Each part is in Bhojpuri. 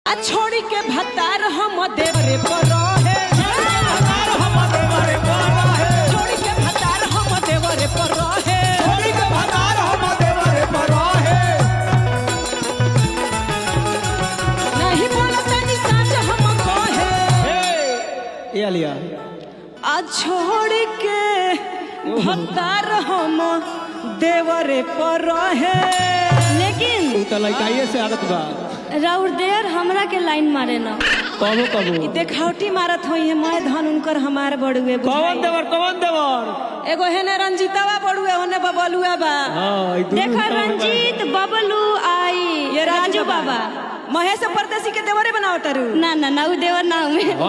छोड़ी के भतार हम देवरे पर रहे, छोड़ी के भतार हम देवरे पर रहे, छोड़ी के भतार हम देवरे पर रहे। नहीं बोलता नि साँझ हम कहे ए आलिया छोड़ के भतार हम देवरे पर रहे। लेकिन तू तो लइकाइए से आदत बा। राउर देर हमरा के लाइन मारे ना कबो कबो देखावटी मारत होई है मैं धन उनकर हमार बड़ुए कौन देवर एगो है ने रंजीतावा बड़ुए होने बबलुआ बा। हां देखा रंजीत बबलू आई ये राजू बाबा महेश परदेसी के देवरे बनाओ तारू ना ना ना उ देवर ना हमें हम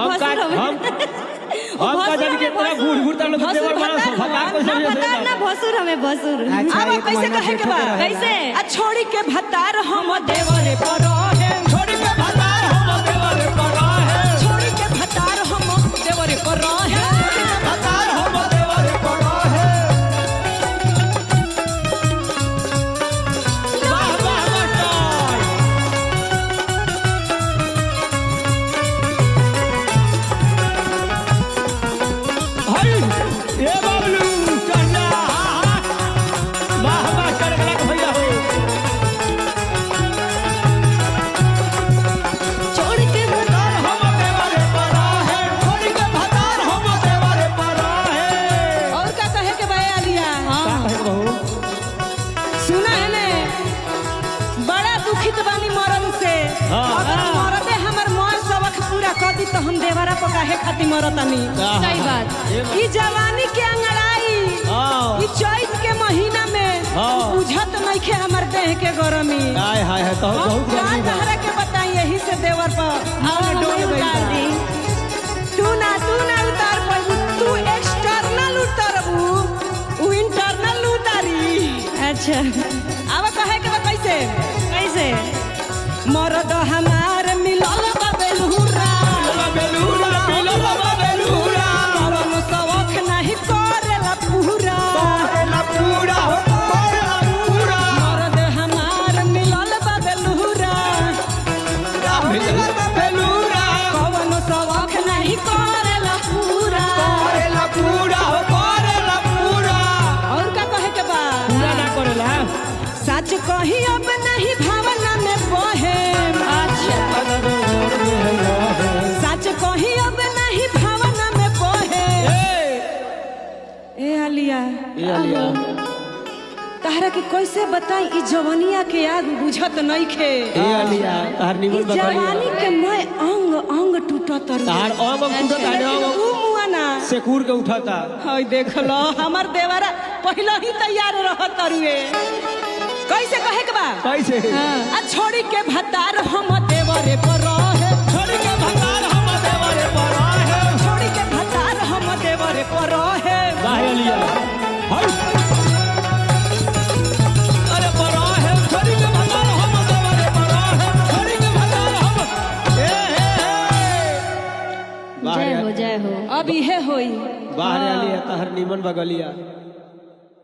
का जान के तरह घूर घूर तालो देवर बना भतार को ना भतार ना भसुर हमें भसुर। अब कैसे कहे के बा कैसे छोड़ी के भतार हम देवरे पर रहे, छोड़ी के भतार हम देवरे पर रहे, छोड़ी के भतार हम देवरे पर रहे, भतार हम देवरे पर रहे। वाह वाह मास्टर हाय ए बाबलू चढ़ जा। वाह वाह चढ़ गया भैया हो। छोड़ के भतार हम देवरे पर रहे, छोड़ी के भतार हम देवरे पर रहे। और का कहे के बा आलिया हां कहे बहू सुना है ने बड़ा दुखित बानी मरन से। हाँ। अगर मरदे हमर मन सबक पूरा कर दी तो हम देवरा पर काहे खातिर मरतानी। सही बात ई जवानी के अंगड़ाई हाँ। ई चैत के महीना में हाँ। बुझत नइखे हमर देह के गरमी। हाय हाय हाय तो हम बहुत का गर्मी बा। तहरा के बताई यही से देवर पर हम डोल गई उतार बा। दी तू ना उतार पाबू, तू एक्सटर्नल उतारबू उ इंटरनल उतारी। अच्छा अब कहे के बा कैसे कैसे मरद हमार मिलल बा बेलहुरा, बेलूरा बेलूरा बेलूरा कौन शौक नहीं करेला पूरा। करेला पूरा हो करेला पूरा मरद हमार मिलल बा बेलहुरा, बेलूरा कौन शौक नहीं करेला पूरा। करेला पूरा हो करेला पूरा और का कहे के बा पूरा ना करेला। सच कही अब नहीं भावना में बहे, सच कही अब नहीं भावना में बहे। ए आलिया ए आलिया तहरा के कैसे बताई ई जवानिया के आग बुझत नइखे। ए आलिया तार ई निमन जवानी बकरिया के मैं अंग अंग टूटत तार ओम कुदा ताने ओम ऊ मुआ ना सेकूर के उठाता। हई देख लो हमर देवरा पहले ही तैयार रहत रुए। कैसे कहे के बा कैसे छोड़ी के भतार हम देवरे पर रहे, छोड़ी के भतार हम देवरे पर रहे। छोड़ी के भतार हम देवरे पर रहे। वाह आलिया हाय अरे पर रहे छोड़ी के भतार हम देवरे पर रहे, छोड़ी के भतार हम ए जय हो अब इहे होई बाहर आलिया तहर निमन बगलिया।